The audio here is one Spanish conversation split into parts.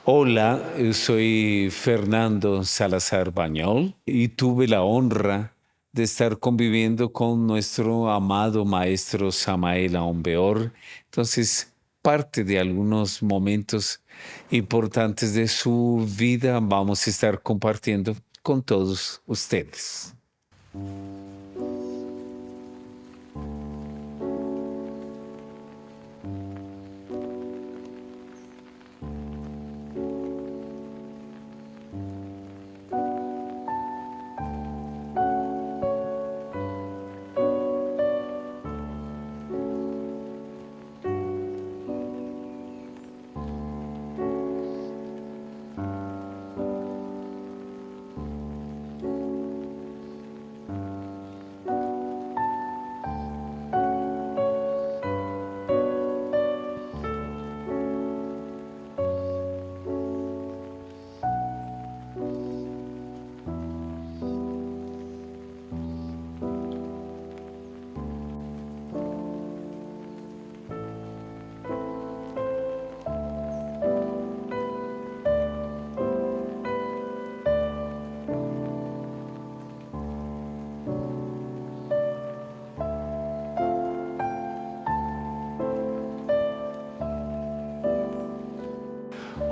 Hola, soy Fernando Salazar Bañol y tuve la honra de estar conviviendo con nuestro amado maestro Samael Aumbeor. Entonces, parte de algunos momentos importantes de su vida vamos a estar compartiendo con todos ustedes.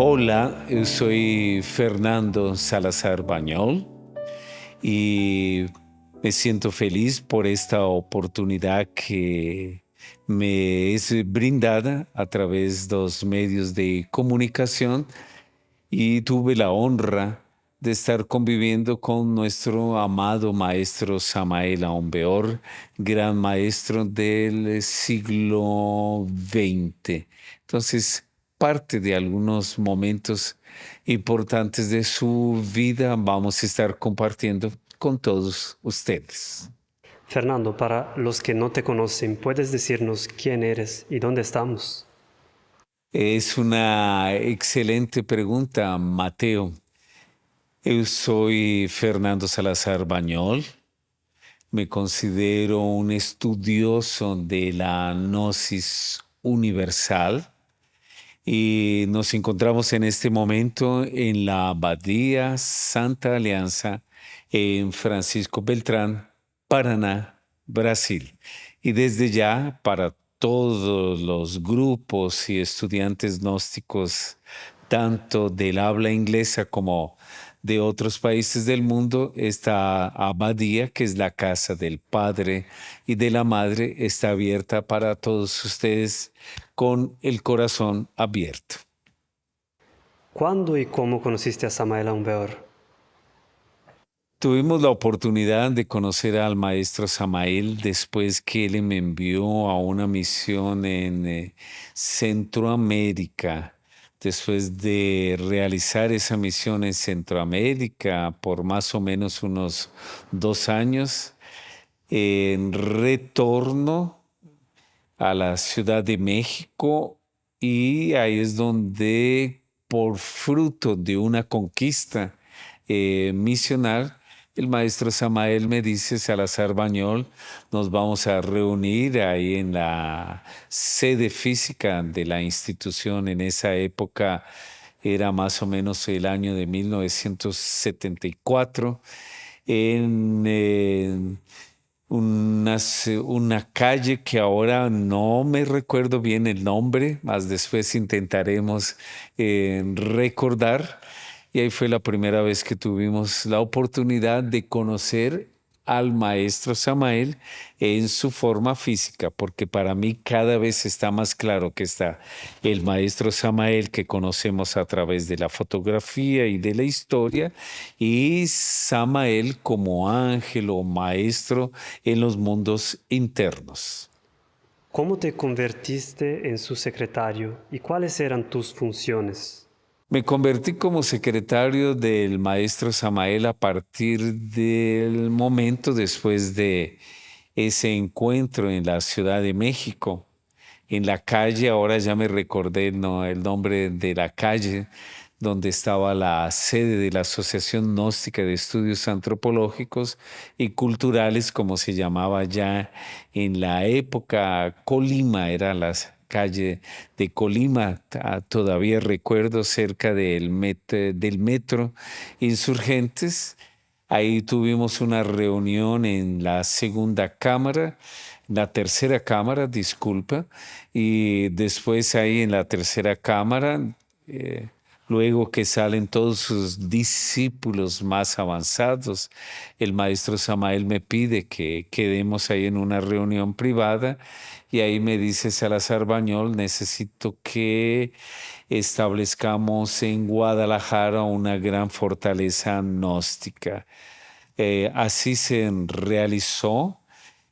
Hola, soy Fernando Salazar Bañol y me siento feliz por esta oportunidad que me es brindada a través de los medios de comunicación y tuve la honra de estar conviviendo con nuestro amado maestro Samael Aumbeor, gran maestro del siglo XX. Entonces, parte de algunos momentos importantes de su vida vamos a estar compartiendo con todos ustedes. Fernando, para los que no te conocen, ¿puedes decirnos quién eres y dónde estamos? Es una excelente pregunta, Mateo. Yo soy Fernando Salazar Bañol. Me considero un estudioso de la gnosis universal y nos encontramos en este momento en la Abadía Santa Alianza en Francisco Beltrán, Paraná, Brasil. Y desde ya, para todos los grupos y estudiantes gnósticos, tanto del habla inglesa como de otros países del mundo, esta abadía, que es la casa del Padre y de la Madre, está abierta para todos ustedes con el corazón abierto. ¿Cuándo y cómo conociste a Samael Aumbeor? Tuvimos la oportunidad de conocer al maestro Samael después que él me envió a una misión en Centroamérica. Después de realizar esa misión en Centroamérica por más o menos unos 2 años, en retorno a la Ciudad de México y ahí es donde por fruto de una conquista misional, el maestro Samael me dice, Salazar Bañol, nos vamos a reunir ahí en la sede física de la institución. En esa época era más o menos el año de 1974 en una calle que ahora no me recuerdo bien el nombre, más después intentaremos recordar. Y ahí fue la primera vez que tuvimos la oportunidad de conocer al maestro Samael en su forma física, porque para mí cada vez está más claro que está el maestro Samael que conocemos a través de la fotografía y de la historia, y Samael como ángel o maestro en los mundos internos. ¿Cómo te convertiste en su secretario y cuáles eran tus funciones? Me convertí como secretario del maestro Samael a partir del momento después de ese encuentro en la Ciudad de México, en la calle, ahora ya me recordé, ¿no?, el nombre de la calle donde estaba la sede de la Asociación Gnóstica de Estudios Antropológicos y Culturales, como se llamaba ya en la época. Colima era calle de Colima. Todavía recuerdo cerca del metro Insurgentes. Ahí tuvimos una reunión en la segunda cámara, la tercera cámara, disculpa, y después ahí en la tercera cámara, eh, luego que salen todos sus discípulos más avanzados, el maestro Samael me pide que quedemos ahí en una reunión privada y ahí me dice Salazar Bañol, necesito que establezcamos en Guadalajara una gran fortaleza gnóstica. Así se realizó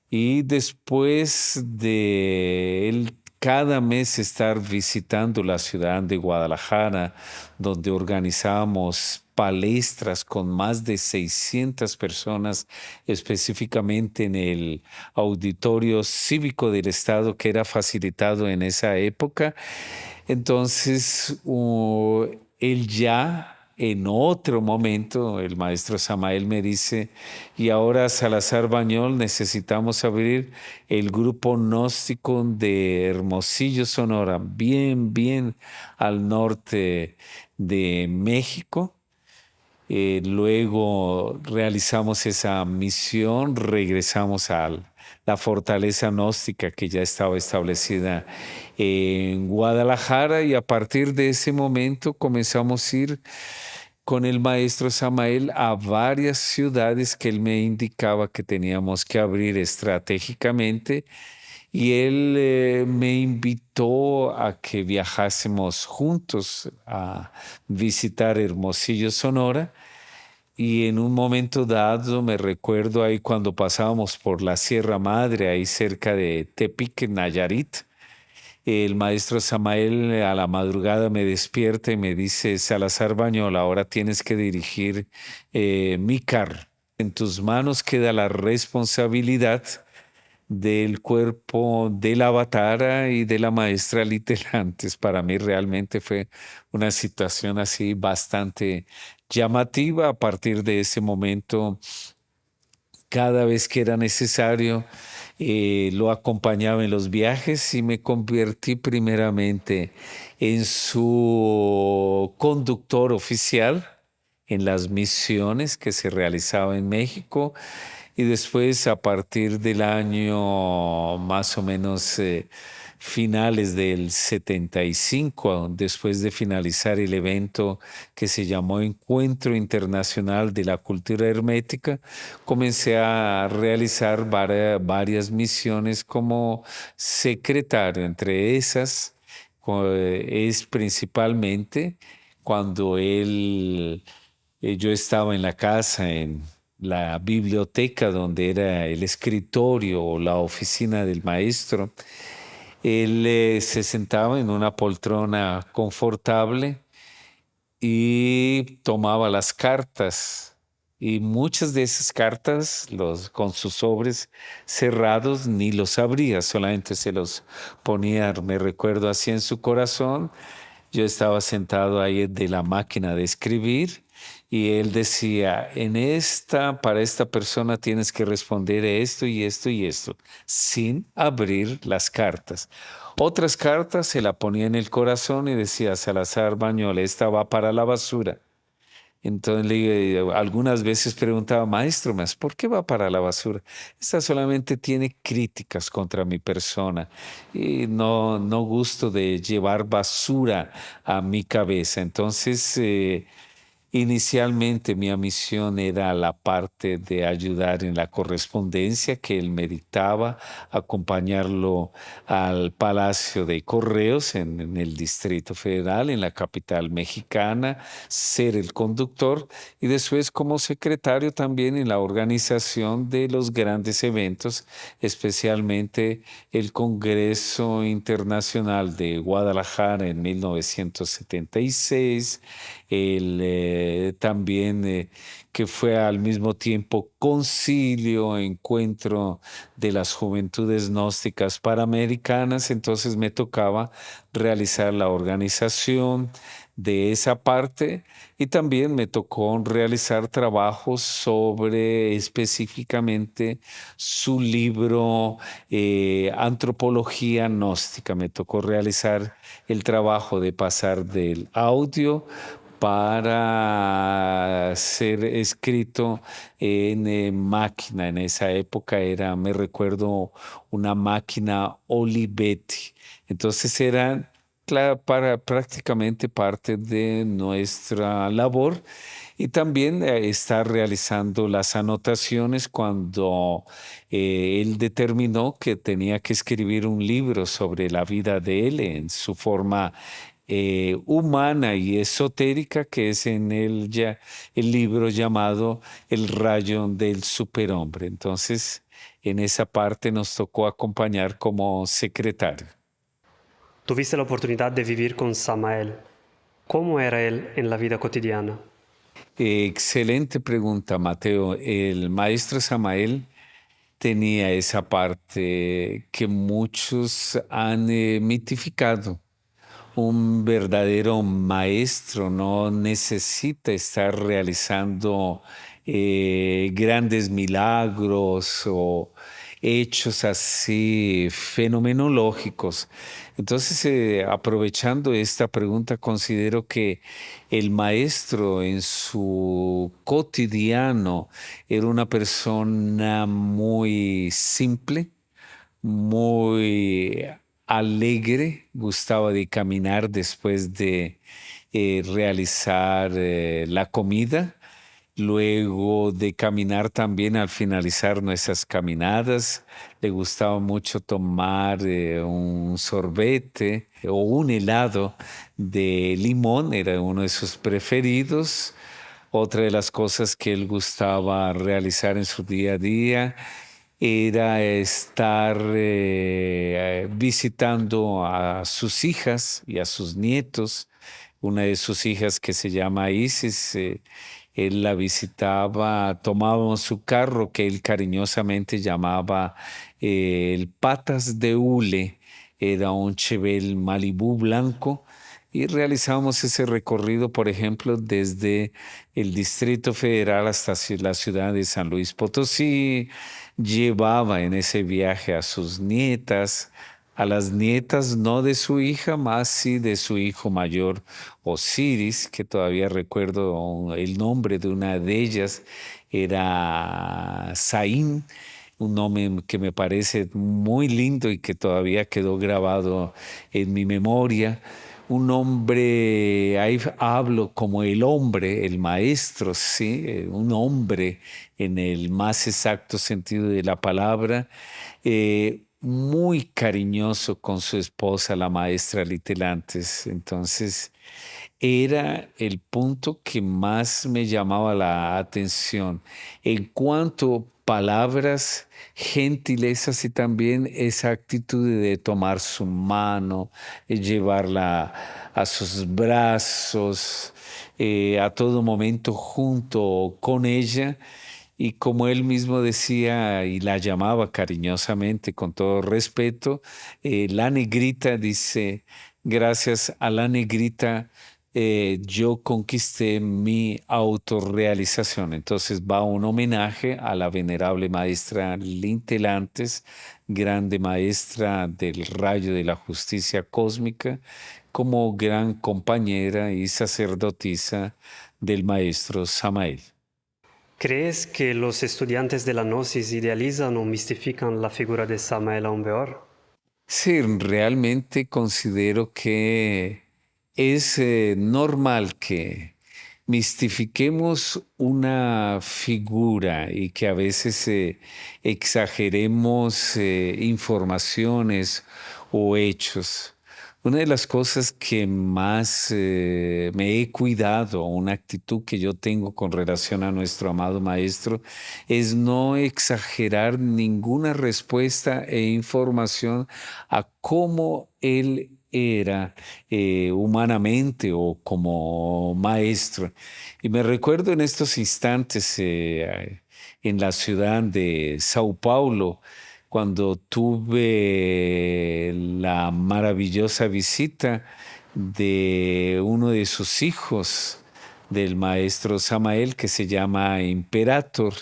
y después de él cada mes estar visitando la ciudad de Guadalajara, donde organizamos palestras con más de 600 personas, específicamente en el auditorio cívico del Estado que era facilitado en esa época. Entonces, él ya en otro momento, el maestro Samael me dice, y ahora Salazar Bañol necesitamos abrir el grupo gnóstico de Hermosillo, Sonora, bien al norte de México. Luego realizamos esa misión, regresamos a la fortaleza gnóstica que ya estaba establecida en Guadalajara y a partir de ese momento comenzamos a ir con el maestro Samael a varias ciudades que él me indicaba que teníamos que abrir estratégicamente y él me invitó a que viajásemos juntos a visitar Hermosillo, Sonora. Y en un momento dado, me recuerdo ahí cuando pasábamos por la Sierra Madre, ahí cerca de Tepic, Nayarit, el maestro Samael a la madrugada me despierta y me dice, Salazar Bañol, ahora tienes que dirigir mi carro. En tus manos queda la responsabilidad del cuerpo de la avatara y de la maestra literantes. Para mí realmente fue una situación así bastante llamativa. A partir de ese momento, cada vez que era necesario, lo acompañaba en los viajes y me convertí primeramente en su conductor oficial en las misiones que se realizaban en México y después a partir del año más o menos finales del 75, después de finalizar el evento que se llamó Encuentro Internacional de la Cultura Hermética, comencé a realizar varias misiones como secretario. Entre esas es principalmente cuando yo estaba en la casa, en la biblioteca donde era el escritorio o la oficina del maestro. Él se sentaba en una poltrona confortable y tomaba las cartas. Y muchas de esas cartas, con sus sobres cerrados, ni los abría, solamente se los ponía, me recuerdo así en su corazón. Yo estaba sentado ahí de la máquina de escribir y él decía, para esta persona tienes que responder esto y esto y esto, sin abrir las cartas. Otras cartas se la ponía en el corazón y decía, Salazar Bañol, esta va para la basura. Entonces algunas veces preguntaba, maestro, ¿por qué va para la basura? Esta solamente tiene críticas contra mi persona y no gusto de llevar basura a mi cabeza. Entonces, inicialmente mi misión era la parte de ayudar en la correspondencia que él meditaba, acompañarlo al Palacio de Correos en el Distrito Federal, en la capital mexicana, ser el conductor y después como secretario también en la organización de los grandes eventos, especialmente el Congreso Internacional de Guadalajara en 1976, también que fue al mismo tiempo concilio, encuentro de las juventudes gnósticas panamericanas, entonces me tocaba realizar la organización de esa parte y también me tocó realizar trabajos sobre específicamente su libro Antropología Gnóstica. Me tocó realizar el trabajo de pasar del audio para ser escrito en máquina. En esa época era, me recuerdo, una máquina Olivetti. Entonces era para prácticamente parte de nuestra labor y también estar realizando las anotaciones cuando él determinó que tenía que escribir un libro sobre la vida de él en su forma humana y esotérica, que es en el libro llamado El rayo del superhombre. Entonces, en esa parte nos tocó acompañar como secretario. Tuviste la oportunidad de vivir con Samael. ¿Cómo era él en la vida cotidiana? Excelente pregunta, Mateo. El maestro Samael tenía esa parte que muchos han mitificado. Un verdadero maestro no necesita estar realizando grandes milagros o hechos así fenomenológicos. Entonces, aprovechando esta pregunta, considero que el maestro en su cotidiano era una persona muy simple, muy alegre, gustaba de caminar después de realizar la comida, luego de caminar también al finalizar nuestras caminadas, le gustaba mucho tomar un sorbete o un helado de limón, era uno de sus preferidos. Otra de las cosas que él gustaba realizar en su día a día era estar visitando a sus hijas y a sus nietos. Una de sus hijas que se llama Isis, él la visitaba, tomábamos su carro que él cariñosamente llamaba el Patas de Hule, era un Chevelle Malibu blanco y realizamos ese recorrido, por ejemplo, desde el Distrito Federal hasta la ciudad de San Luis Potosí. Llevaba en ese viaje a sus nietas, a las nietas no de su hija, más sí de su hijo mayor, Osiris, que todavía recuerdo el nombre de una de ellas, era Saín, un nombre que me parece muy lindo y que todavía quedó grabado en mi memoria. Un hombre, ahí hablo como el hombre, el maestro, sí, un hombre en el más exacto sentido de la palabra, muy cariñoso con su esposa, la maestra Litelantes. Entonces, era el punto que más me llamaba la atención. En cuanto a palabras, gentilezas y también esa actitud de tomar su mano, llevarla a sus brazos, a todo momento junto con ella. Y como él mismo decía y la llamaba cariñosamente, con todo respeto, la negrita dice, gracias a la negrita yo conquisté mi autorrealización. Entonces va un homenaje a la venerable maestra Lintelantes, grande maestra del rayo de la justicia cósmica, como gran compañera y sacerdotisa del maestro Samael. ¿Crees que los estudiantes de la Gnosis idealizan o mistifican la figura de Samael aún peor? Sí, realmente considero que es normal que mistifiquemos una figura y que a veces exageremos informaciones o hechos. Una de las cosas que más me he cuidado, una actitud que yo tengo con relación a nuestro amado Maestro, es no exagerar ninguna respuesta e información a cómo Él era humanamente o como maestro. Y me recuerdo en estos instantes en la ciudad de Sao Paulo, cuando tuve la maravillosa visita de uno de sus hijos, del maestro Samael, que se llama Imperator.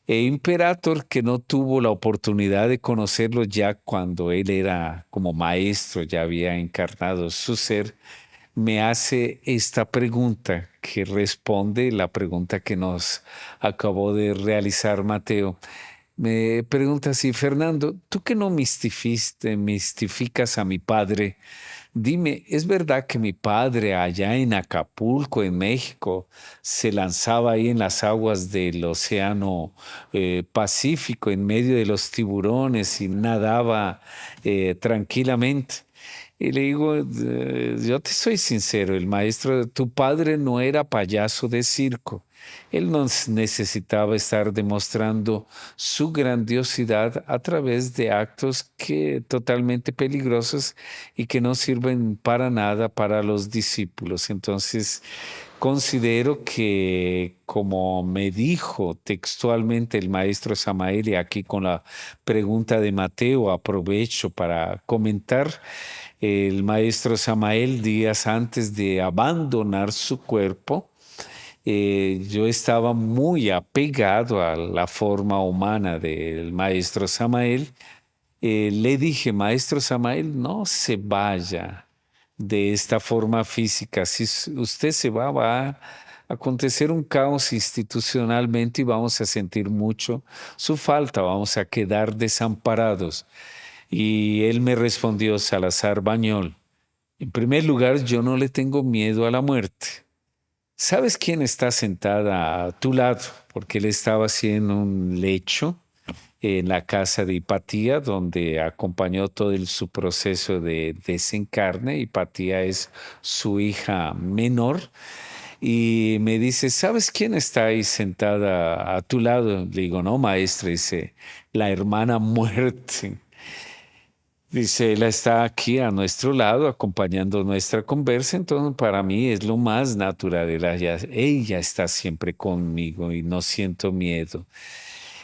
E Imperator, que no tuvo la oportunidad de conocerlo ya cuando él era como maestro, ya había encarnado su ser, me hace esta pregunta que responde la pregunta que nos acabó de realizar Mateo. Me pregunta así, Fernando, tú que no mistificas a mi padre, dime, ¿es verdad que mi padre allá en Acapulco, en México, se lanzaba ahí en las aguas del océano Pacífico, en medio de los tiburones y nadaba tranquilamente? Y le digo, yo te soy sincero, el maestro, tu padre no era payaso de circo. Él no necesitaba estar demostrando su grandiosidad a través de actos que totalmente peligrosos y que no sirven para nada para los discípulos. Entonces, considero que, como me dijo textualmente el maestro Samael, y aquí con la pregunta de Mateo aprovecho para comentar, el maestro Samael días antes de abandonar su cuerpo, yo estaba muy apegado a la forma humana del maestro Samael. Le dije, maestro Samael, no se vaya de esta forma física. Si usted se va a acontecer un caos institucionalmente y vamos a sentir mucho su falta, vamos a quedar desamparados. Y él me respondió, Salazar Bañol, en primer lugar, yo no le tengo miedo a la muerte. ¿Sabes quién está sentada a tu lado? Porque él estaba así en un lecho en la casa de Hipatía, donde acompañó todo su proceso de desencarne. Hipatía es su hija menor. Y me dice, ¿sabes quién está ahí sentada a tu lado? Le digo, no, maestra, dice, la hermana muerte. Dice, él está aquí a nuestro lado acompañando nuestra conversa, entonces para mí es lo más natural. Ella está siempre conmigo y no siento miedo.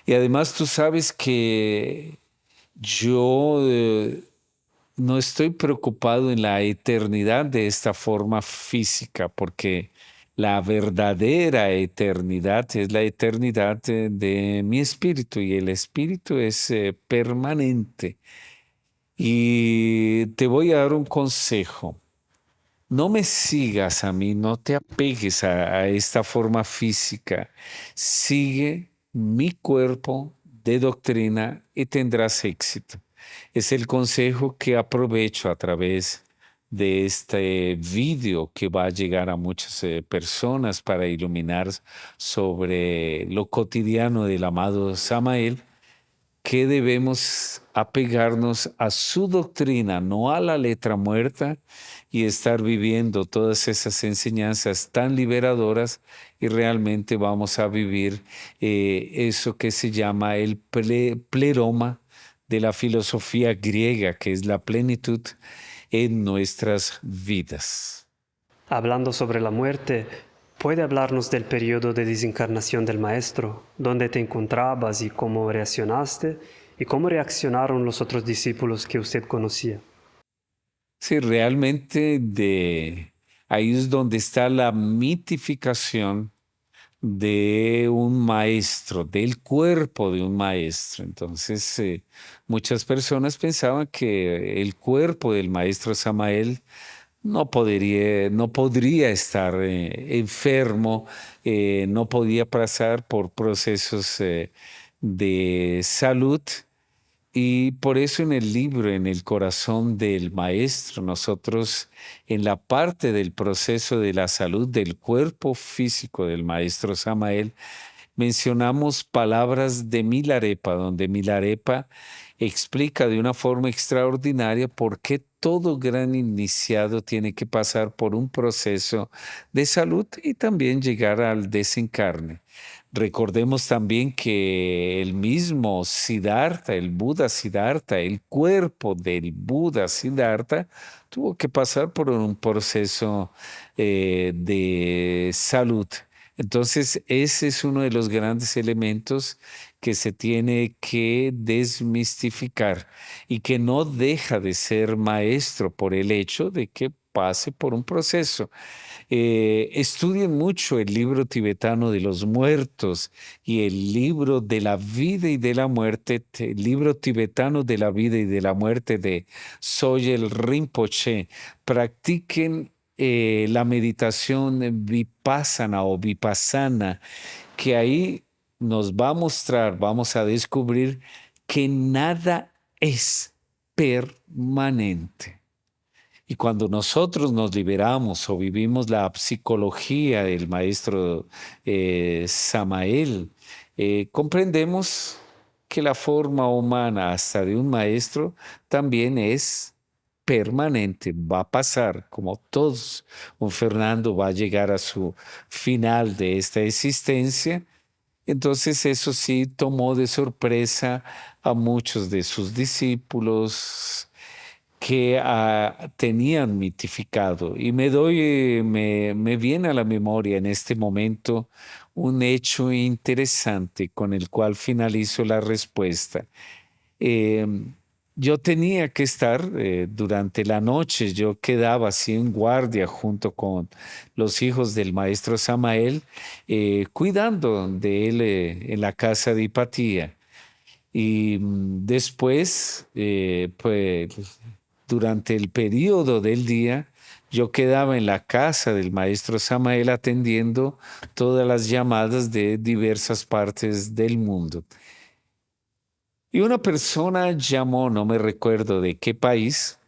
Y además tú sabes que yo no estoy preocupado en la eternidad de esta forma física, porque la verdadera eternidad es la eternidad de mi espíritu y el espíritu es permanente. Y te voy a dar un consejo. No me sigas a mí, no te apegues a esta forma física. Sigue mi cuerpo de doctrina y tendrás éxito. Es el consejo que aprovecho a través de este vídeo que va a llegar a muchas personas para iluminar sobre lo cotidiano del amado Samael, que debemos apegarnos a su doctrina, no a la letra muerta, y estar viviendo todas esas enseñanzas tan liberadoras, y realmente vamos a vivir eso que se llama el pleroma de la filosofía griega, que es la plenitud en nuestras vidas. Hablando sobre la muerte, ¿puede hablarnos del periodo de desencarnación del Maestro? ¿Dónde te encontrabas y cómo reaccionaste? ¿Y cómo reaccionaron los otros discípulos que usted conocía? Sí, realmente ahí es donde está la mitificación de un maestro, del cuerpo de un maestro. Entonces, muchas personas pensaban que el cuerpo del maestro Samael no podría estar enfermo, no podía pasar por procesos de salud. Y por eso en el libro, en el corazón del maestro, nosotros en la parte del proceso de la salud del cuerpo físico del maestro Samael, mencionamos palabras de Milarepa, donde Milarepa explica de una forma extraordinaria por qué todo gran iniciado tiene que pasar por un proceso de salud y también llegar al desencarne. Recordemos también que el mismo Siddhartha, el Buda Siddhartha, el cuerpo del Buda Siddhartha, tuvo que pasar por un proceso de salud. Entonces, ese es uno de los grandes elementos que se tiene que desmistificar y que no deja de ser maestro por el hecho de que pase por un proceso. Estudien mucho el libro tibetano de los muertos y el libro de la vida y de la muerte, el libro tibetano de la vida y de la muerte de Sogyal Rinpoche. Practiquen la meditación vipassana o vipassana, que ahí nos va a mostrar, vamos a descubrir que nada es permanente. Y cuando nosotros nos liberamos o vivimos la psicología del maestro Samael, comprendemos que la forma humana hasta de un maestro también es permanente, va a pasar como todos. Un Fernando va a llegar a su final de esta existencia. Entonces eso sí tomó de sorpresa a muchos de sus discípulos que tenían mitificado. Y me viene a la memoria en este momento un hecho interesante con el cual finalizo la respuesta. Eh, yo tenía que estar durante la noche, yo quedaba así en guardia junto con los hijos del maestro Samael, cuidando de él en la casa de Hipatía. Y después, pues durante el periodo del día, yo quedaba en la casa del maestro Samael atendiendo todas las llamadas de diversas partes del mundo. Y una persona llamó, no me recuerdo de qué país,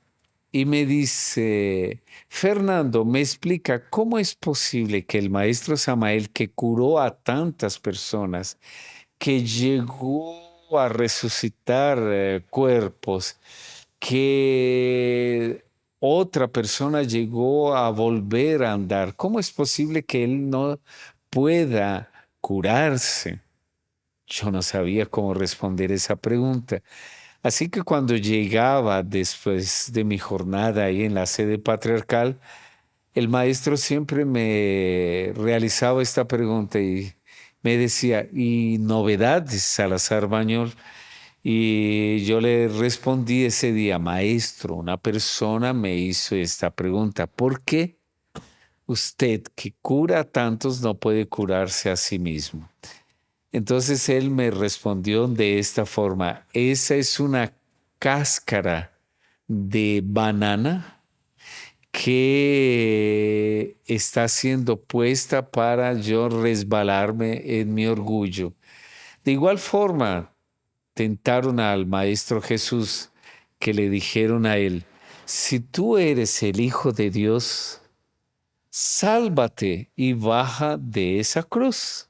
y me dice, Fernando, me explica cómo es posible que el maestro Samael, que curó a tantas personas, que llegó a resucitar cuerpos, que otra persona llegó a volver a andar, ¿cómo es posible que él no pueda curarse? Yo no sabía cómo responder esa pregunta. Así que cuando llegaba después de mi jornada ahí en la sede patriarcal, el maestro siempre me realizaba esta pregunta y me decía, ¿y novedades, Salazar Bañol? Y yo le respondí ese día, maestro, una persona me hizo esta pregunta, ¿por qué usted que cura a tantos no puede curarse a sí mismo? Entonces él me respondió de esta forma, esa es una cáscara de banana que está siendo puesta para yo resbalarme en mi orgullo. De igual forma, tentaron al Maestro Jesús, que le dijeron a él, si tú eres el Hijo de Dios, sálvate y baja de esa cruz.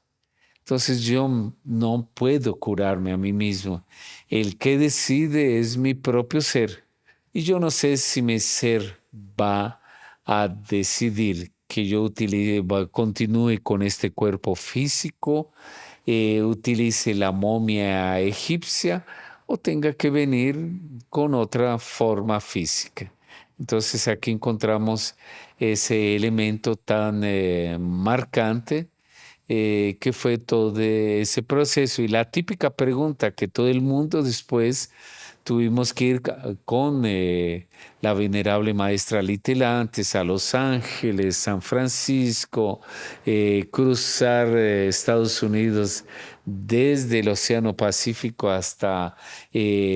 Entonces yo no puedo curarme a mí mismo. El que decide es mi propio ser. Y yo no sé si mi ser va a decidir que yo continúe con este cuerpo físico, utilice la momia egipcia o tenga que venir con otra forma física. Entonces aquí encontramos ese elemento tan marcante que fue todo ese proceso. Y la típica pregunta que todo el mundo después tuvimos que ir con la venerable maestra Litelantes a Los Ángeles, San Francisco, cruzar Estados Unidos desde el Océano Pacífico hasta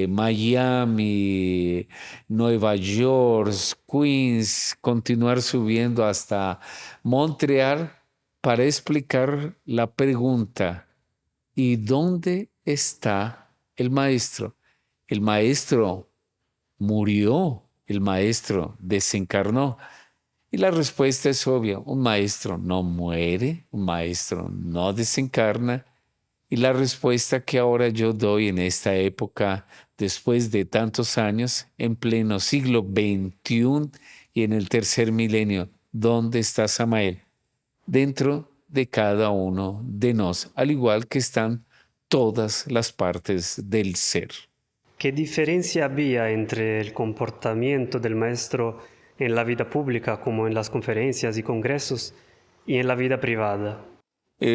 Miami, Nueva York, Queens, continuar subiendo hasta Montreal para explicar la pregunta, ¿y dónde está el maestro? El maestro murió, el maestro desencarnó. Y la respuesta es obvia, un maestro no muere, un maestro no desencarna. Y la respuesta que ahora yo doy en esta época, después de tantos años, en pleno siglo XXI y en el tercer milenio, ¿dónde está Samael? Dentro de cada uno de nos, al igual que están todas las partes del ser. ¿Qué diferencia había entre el comportamiento del maestro en la vida pública, como en las conferencias y congresos, y en la vida privada?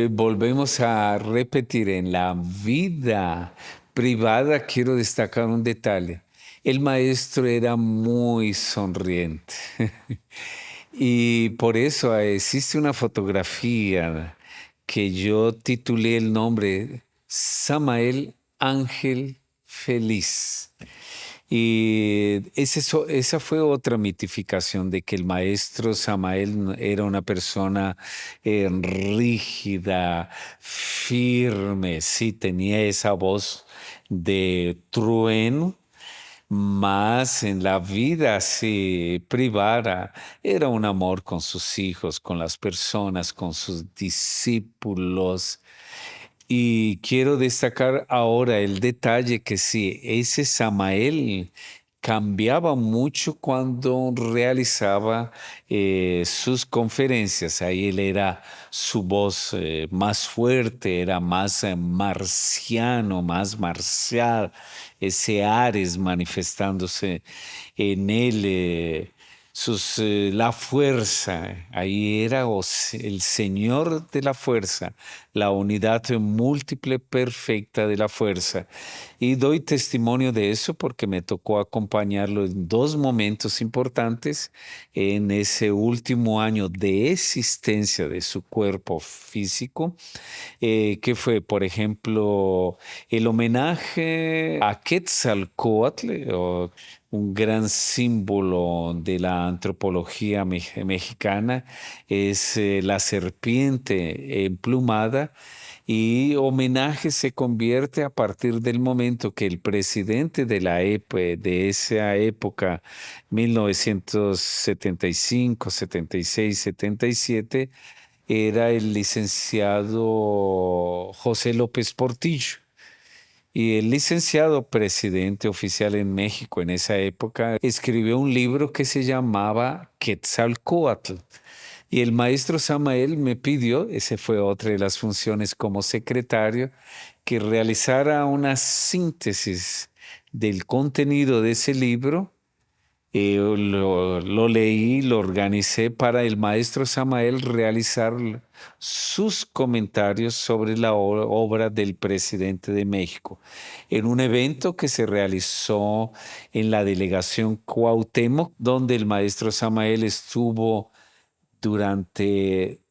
Volvemos a repetir, en la vida privada quiero destacar un detalle. El maestro era muy sonriente y por eso existe una fotografía que yo titulé el nombre Samael Ángel Feliz. Y esa fue otra mitificación de que el maestro Samael era una persona rígida, firme, sí, tenía esa voz de trueno, más en la vida así privada era un amor con sus hijos, con las personas, con sus discípulos. Y quiero destacar ahora el detalle que sí, ese Samael cambiaba mucho cuando realizaba sus conferencias. Ahí él era su voz más fuerte, era más marciano, más marcial, ese Ares manifestándose en él. La fuerza, ahí era el Señor de la fuerza, la unidad múltiple perfecta de la fuerza. Y doy testimonio de eso porque me tocó acompañarlo en dos momentos importantes en ese último año de existencia de su cuerpo físico, que fue, por ejemplo, el homenaje a Quetzalcóatl, un gran símbolo de la antropología mexicana, es la serpiente emplumada. Y homenaje se convierte a partir del momento que el presidente de esa época, 1975, 76, 77, era el licenciado José López Portillo. Y el licenciado presidente oficial en México en esa época escribió un libro que se llamaba Quetzalcóatl. Y el maestro Samael me pidió, esa fue otra de las funciones como secretario, que realizara una síntesis del contenido de ese libro. Lo leí, lo organicé para el maestro Samael realizar sus comentarios sobre la obra del presidente de México en un evento que se realizó en la delegación Cuauhtémoc, donde el maestro Samael estuvo durante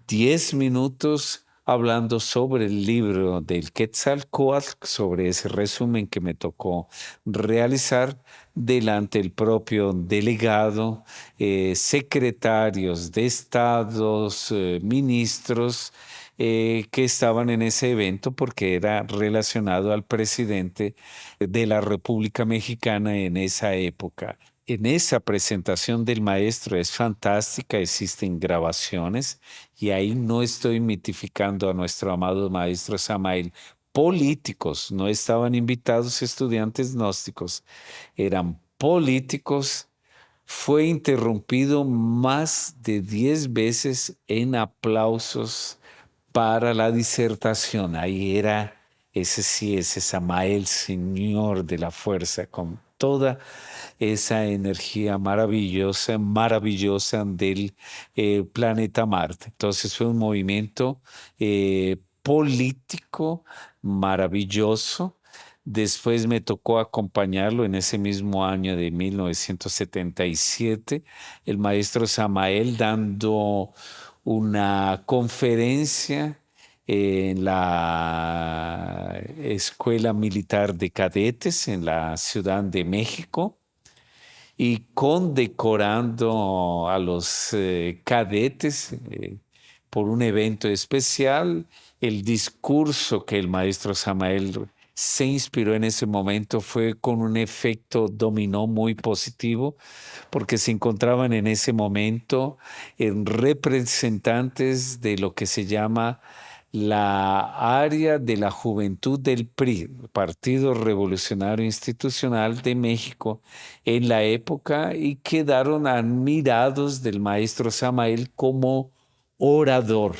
10 minutos hablando sobre el libro del Quetzalcóatl, sobre ese resumen que me tocó realizar delante del propio delegado, secretarios de estados, ministros que estaban en ese evento porque era relacionado al presidente de la República Mexicana en esa época. En esa presentación del maestro es fantástica, existen grabaciones y ahí no estoy mitificando a nuestro amado maestro Samael. Políticos, no estaban invitados estudiantes gnósticos, eran políticos. Fue interrumpido más de 10 veces en aplausos para la disertación. Ahí era, ese sí, ese Samael, Señor de la fuerza, con toda esa energía maravillosa, maravillosa del planeta Marte. Entonces fue un movimiento político maravilloso. Después me tocó acompañarlo en ese mismo año de 1977, el maestro Samael dando una conferencia en la Escuela Militar de Cadetes en la Ciudad de México y condecorando a los cadetes por un evento especial. El discurso que el maestro Samael se inspiró en ese momento fue con un efecto dominó muy positivo, porque se encontraban en ese momento en representantes de lo que se llama la área de la juventud del PRI, Partido Revolucionario Institucional de México, en la época, y quedaron admirados del maestro Samael como orador.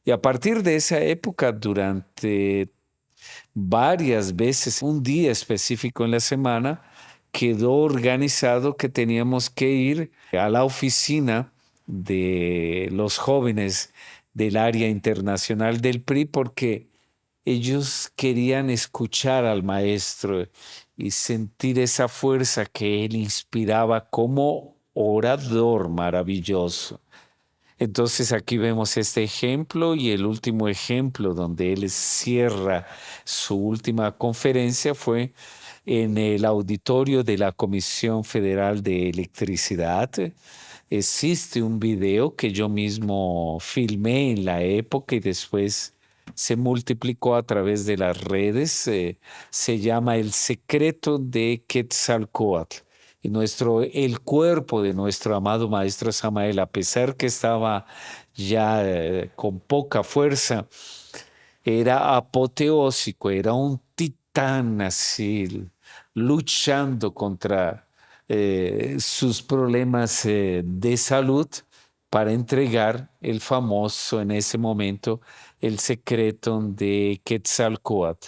Y a partir de esa época, durante varias veces, un día específico en la semana, quedó organizado que teníamos que ir a la oficina de los jóvenes del área internacional del PRI porque ellos querían escuchar al maestro y sentir esa fuerza que él inspiraba como orador maravilloso. Entonces aquí vemos este ejemplo y el último ejemplo donde él cierra su última conferencia fue en el auditorio de la Comisión Federal de Electricidad. Existe un video que yo mismo filmé en la época y después se multiplicó a través de las redes. Se llama El secreto de Quetzalcóatl. Y el cuerpo de nuestro amado maestro Samael, a pesar que estaba ya con poca fuerza, era apoteósico, era un titán así, luchando contra sus problemas de salud para entregar el famoso en ese momento, el secreto de Quetzalcóatl.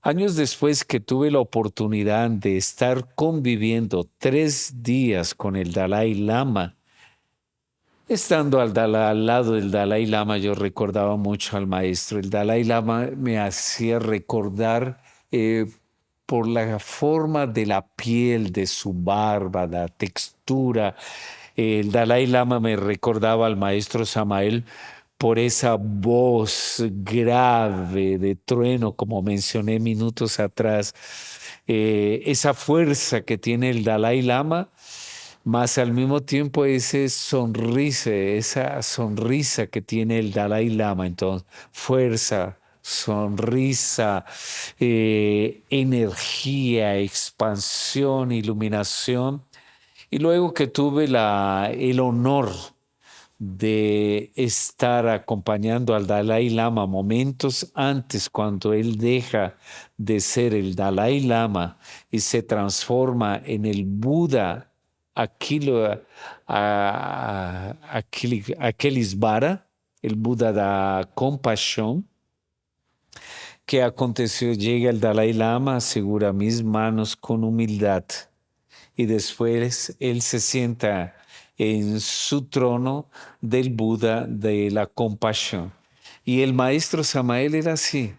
Años después que tuve la oportunidad de estar conviviendo 3 días con el Dalai Lama, estando al lado del Dalai Lama, yo recordaba mucho al maestro. El Dalai Lama me hacía recordar por la forma de la piel, de su barba, la textura. El Dalai Lama me recordaba al maestro Samael por esa voz grave de trueno, como mencioné minutos atrás, esa fuerza que tiene el Dalai Lama, más al mismo tiempo esa sonrisa que tiene el Dalai Lama. Entonces, fuerza, sonrisa, energía, expansión, iluminación. Y luego que tuve el honor de estar acompañando al Dalai Lama momentos antes, cuando él deja de ser el Dalai Lama y se transforma en el Buda Akelisvara, el Buda da compasión. ¿Qué aconteció? Llega el Dalai Lama, asegura mis manos con humildad y después él se sienta en su trono del Buda de la compasión. Y el maestro Samael era así.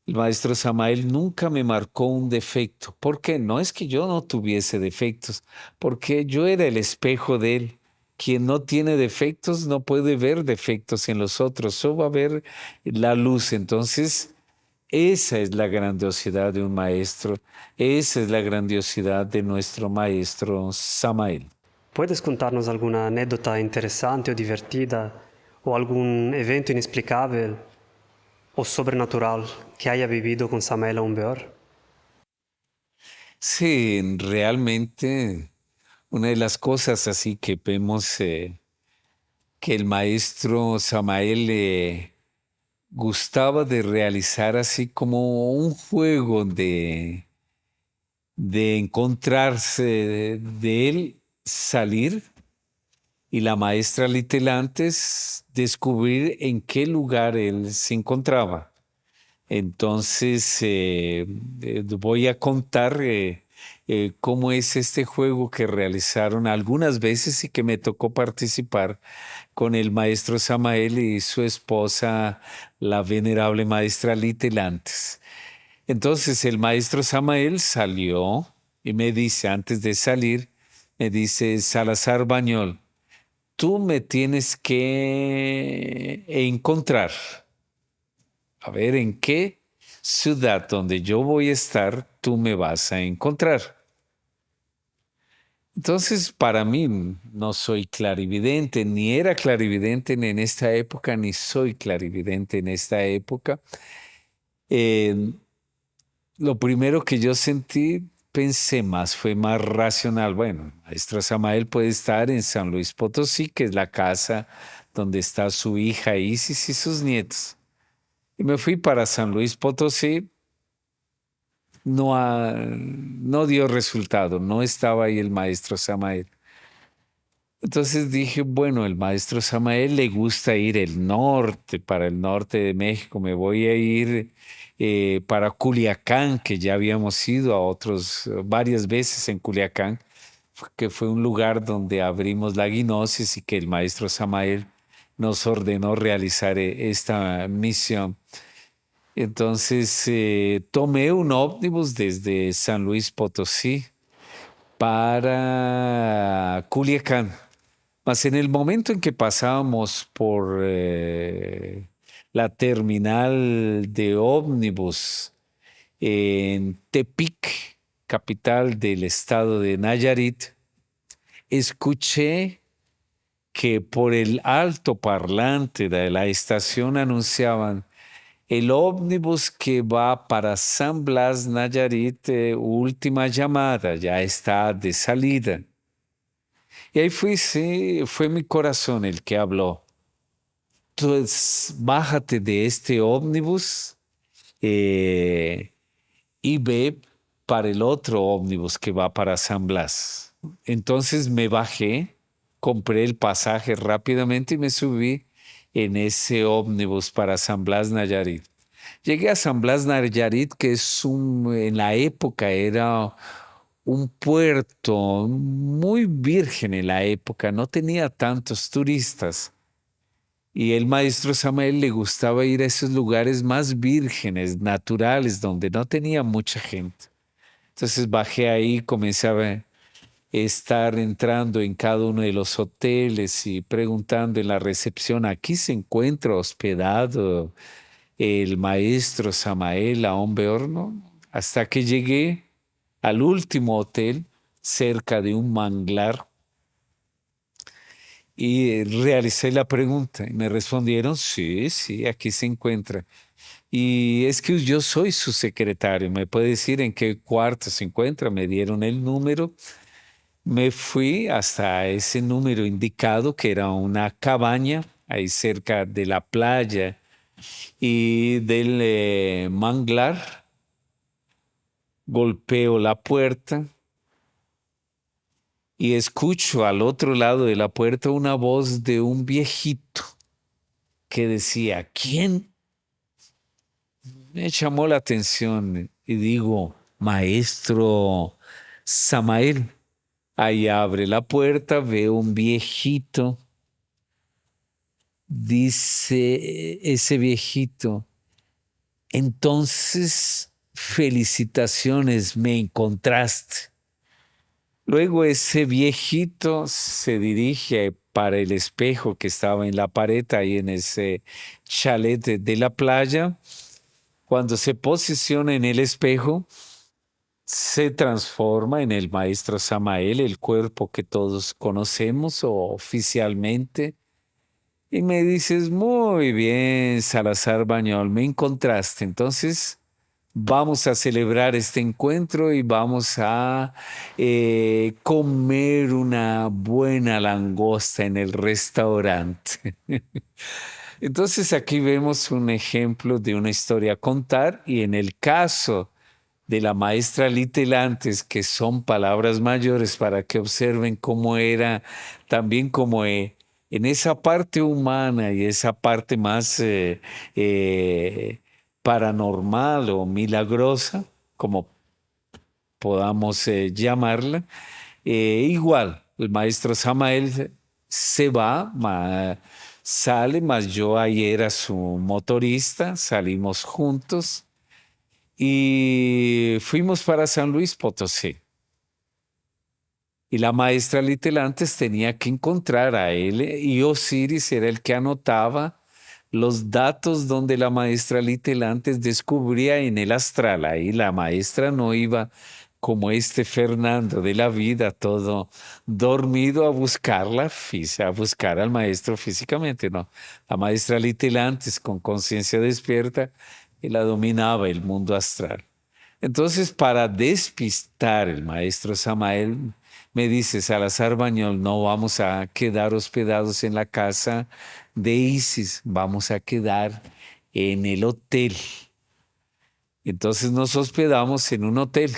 El maestro Samael nunca me marcó un defecto. ¿Por qué? No es que yo no tuviese defectos, porque yo era el espejo de él. Quien no tiene defectos no puede ver defectos en los otros, solo va a ver la luz. Entonces, esa es la grandiosidad de un maestro, esa es la grandiosidad de nuestro maestro Samael. ¿Puedes contarnos alguna anécdota interesante o divertida o algún evento inexplicable o sobrenatural que haya vivido con Samael Aumbeor? Sí, realmente una de las cosas así que vemos que el maestro Samael gustaba de realizar así como un juego de encontrarse, de él salir y la maestra Litelantes descubrir en qué lugar él se encontraba. Entonces, voy a contar cómo es este juego que realizaron algunas veces y que me tocó participar con el maestro Samael y su esposa, la venerable maestra Litelantes. Entonces, el maestro Samael salió y me dice, antes de salir, me dice, Salazar Bañol, tú me tienes que encontrar. A ver, ¿en qué ciudad donde yo voy a estar tú me vas a encontrar? Entonces, para mí, no soy clarividente, ni era clarividente en esta época, ni soy clarividente en esta época. Eh, lo primero que yo sentí, pensé más, fue más racional. Bueno, maestro Samael puede estar en San Luis Potosí, que es la casa donde está su hija Isis y sus nietos. Y me fui para San Luis Potosí. No dio resultado, no estaba ahí el maestro Samael. Entonces dije, bueno, el maestro Samael le gusta ir para el norte de México, me voy a ir para Culiacán, que ya habíamos ido varias veces en Culiacán, que fue un lugar donde abrimos la gnosis y que el maestro Samael nos ordenó realizar esta misión. Entonces tomé un ómnibus desde San Luis Potosí para Culiacán. Mas en el momento en que pasábamos por la terminal de ómnibus en Tepic, capital del estado de Nayarit, escuché que por el alto parlante de la estación anunciaban el ómnibus que va para San Blas, Nayarit, última llamada, ya está de salida. Y ahí fui, sí, fue mi corazón el que habló. Entonces, bájate de este ómnibus eh, y ve para el otro ómnibus que va para San Blas. Entonces me bajé, compré el pasaje rápidamente y me subí en ese ómnibus para San Blas, Nayarit. Llegué a San Blas, Nayarit, que en la época era un puerto muy virgen en la época, no tenía tantos turistas. Y el maestro Samael le gustaba ir a esos lugares más vírgenes, naturales, donde no tenía mucha gente. Entonces bajé ahí, comencé a estar entrando en cada uno de los hoteles y preguntando en la recepción, ¿aquí se encuentra hospedado el maestro Samael Aón Beorno? Hasta que llegué al último hotel cerca de un manglar y realicé la pregunta y me respondieron, sí, sí, aquí se encuentra. Y es que yo soy su secretario, me puede decir en qué cuarto se encuentra, me dieron el número, me fui hasta ese número indicado que era una cabaña ahí cerca de la playa y del manglar, golpeo la puerta y escucho al otro lado de la puerta una voz de un viejito que decía, ¿quién? Me llamó la atención y digo, maestro Samael. Ahí abre la puerta, veo un viejito. Dice ese viejito, entonces felicitaciones, me encontraste. Luego ese viejito se dirige para el espejo que estaba en la pared, ahí en ese chalet de la playa. Cuando se posiciona en el espejo, se transforma en el maestro Samael, el cuerpo que todos conocemos oficialmente. Y me dices, muy bien, Salazar Bañol, me encontraste. Entonces, vamos a celebrar este encuentro y vamos a comer una buena langosta en el restaurante. Entonces, aquí vemos un ejemplo de una historia a contar y en el caso de la maestra Litelantes, que son palabras mayores para que observen cómo era, también como en esa parte humana y esa parte más paranormal o milagrosa, como podamos llamarla, igual, el maestro Samael se va, sale, mas yo ahí era su motorista, salimos juntos y fuimos para San Luis Potosí. Y la maestra Litelantes tenía que encontrar a él y Osiris era el que anotaba los datos donde la maestra Litelantes descubría en el astral. Ahí la maestra no iba como este Fernando de la vida, todo dormido a buscarla, a buscar al maestro físicamente, no. La maestra Litelantes con conciencia despierta, la dominaba el mundo astral. Entonces, para despistar el maestro Samael, me dice Salazar Bañol, no vamos a quedar hospedados en la casa de Isis, vamos a quedar en el hotel. Entonces nos hospedamos en un hotel.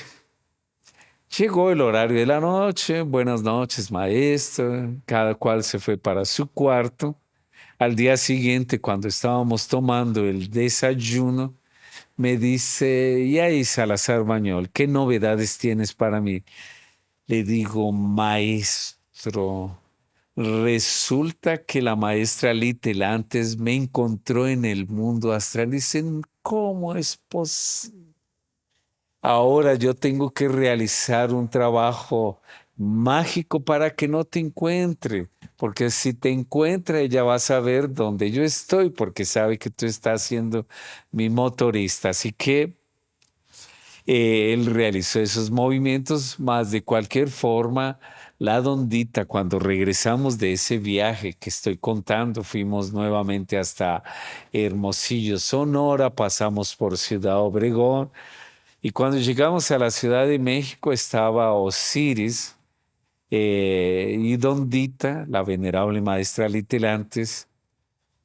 Llegó el horario de la noche, buenas noches maestro, cada cual se fue para su cuarto. Al día siguiente, cuando estábamos tomando el desayuno, me dice, y ahí Salazar Bañol, ¿qué novedades tienes para mí? Le digo, maestro, resulta que la maestra Litel antes me encontró en el mundo astral. Dice, ¿cómo es posible? Ahora yo tengo que realizar un trabajo mágico para que no te encuentre, porque si te encuentra, ella va a saber dónde yo estoy, porque sabe que tú estás siendo mi motorista. Así que él realizó esos movimientos, más de cualquier forma, la Dondita, cuando regresamos de ese viaje que estoy contando, fuimos nuevamente hasta Hermosillo, Sonora, pasamos por Ciudad Obregón y cuando llegamos a la Ciudad de México estaba Osiris y Dondita, la venerable maestra Litelantes,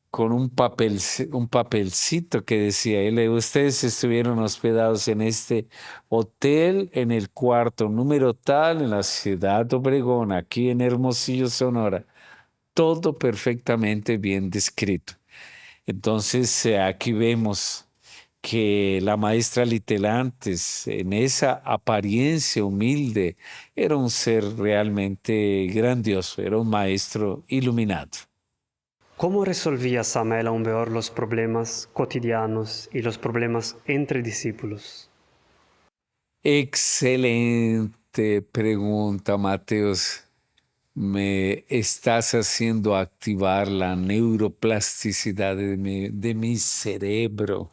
con un papelcito que decía, ustedes estuvieron hospedados en este hotel en el cuarto número tal en la ciudad de Obregón, aquí en Hermosillo, Sonora. Todo perfectamente bien descrito. Entonces, aquí vemos que la maestra Litelantes, en esa apariencia humilde, era un ser realmente grandioso, era un maestro iluminado. ¿Cómo resolvía Samael aún peor los problemas cotidianos y los problemas entre discípulos? Excelente pregunta, Mateos. Me estás haciendo activar la neuroplasticidad de mi cerebro.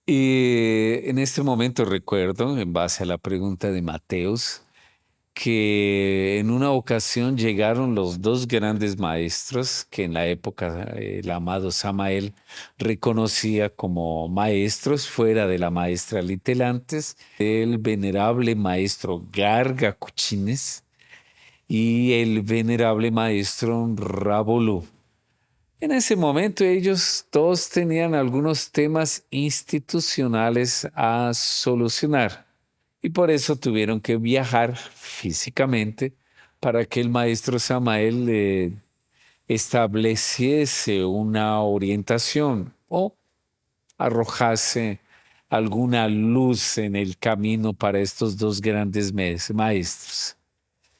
Y en este momento recuerdo, en base a la pregunta de Mateos, que en una ocasión llegaron los dos grandes maestros que en la época el amado Samael reconocía como maestros fuera de la maestra Litelantes, el venerable maestro Garga Cuchines y el venerable maestro Rabolú. En ese momento ellos todos tenían algunos temas institucionales a solucionar y por eso tuvieron que viajar físicamente para que el maestro Samael estableciese una orientación o arrojase alguna luz en el camino para estos dos grandes maestros.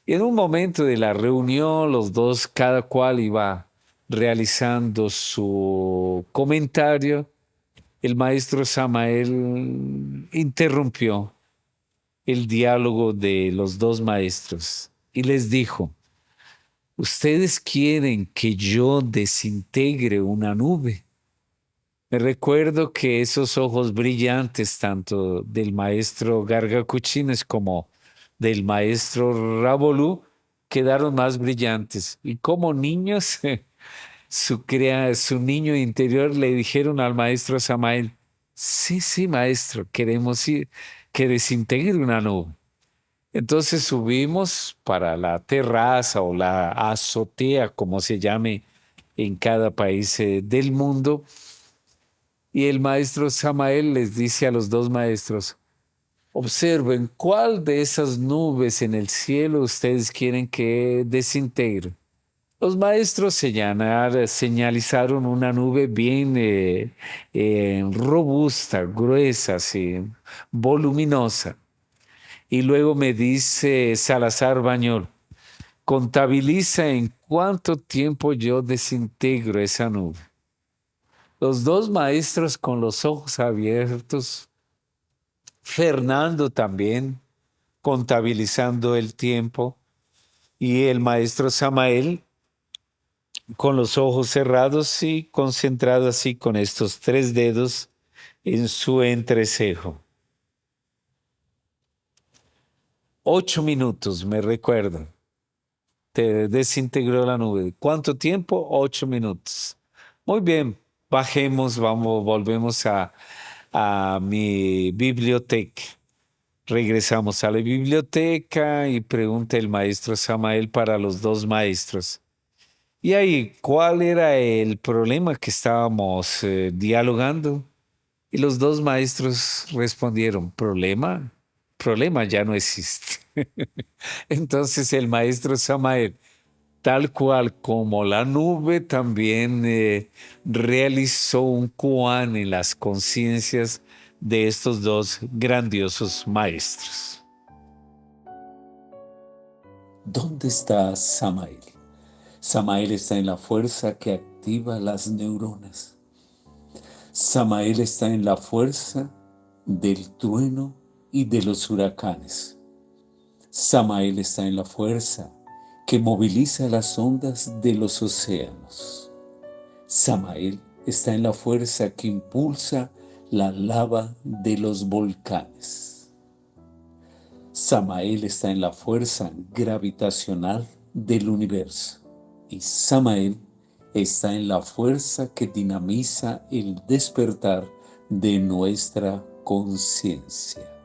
Y en un momento de la reunión, los dos, cada cual iba realizando su comentario. El maestro Samael interrumpió el diálogo de los dos maestros y les dijo, ¿ustedes quieren que yo desintegre una nube? Me recuerdo que esos ojos brillantes, tanto del maestro Gargacuchines como del maestro Rabolú, quedaron más brillantes. Y como niños, su niño interior le dijeron al maestro Samael, sí, sí, maestro, queremos ir, que desintegre una nube. Entonces subimos para la terraza o la azotea, como se llame en cada país del mundo, y el maestro Samael les dice a los dos maestros, observen cuál de esas nubes en el cielo ustedes quieren que desintegre. Los maestros señalizaron una nube bien robusta, gruesa, así, voluminosa. Y luego me dice Salazar Bañol, contabiliza en cuánto tiempo yo desintegro esa nube. Los dos maestros con los ojos abiertos, Fernando también contabilizando el tiempo y el maestro Samael con los ojos cerrados y concentrado así con estos tres dedos en su entrecejo. 8 minutos, me recuerdo. Te desintegró la nube. ¿Cuánto tiempo? 8 minutos. Muy bien, bajemos, vamos, volvemos a mi biblioteca. Regresamos a la biblioteca y pregunta el maestro Samael para los dos maestros. Y ahí, ¿cuál era el problema que estábamos dialogando? Y los dos maestros respondieron, ¿problema? Problema ya no existe. Entonces el maestro Samael, tal cual como la nube, también realizó un koan en las conciencias de estos dos grandiosos maestros. ¿Dónde está Samael? Samael está en la fuerza que activa las neuronas. Samael está en la fuerza del trueno y de los huracanes. Samael está en la fuerza que moviliza las ondas de los océanos. Samael está en la fuerza que impulsa la lava de los volcanes. Samael está en la fuerza gravitacional del universo. Y Samael está en la fuerza que dinamiza el despertar de nuestra conciencia.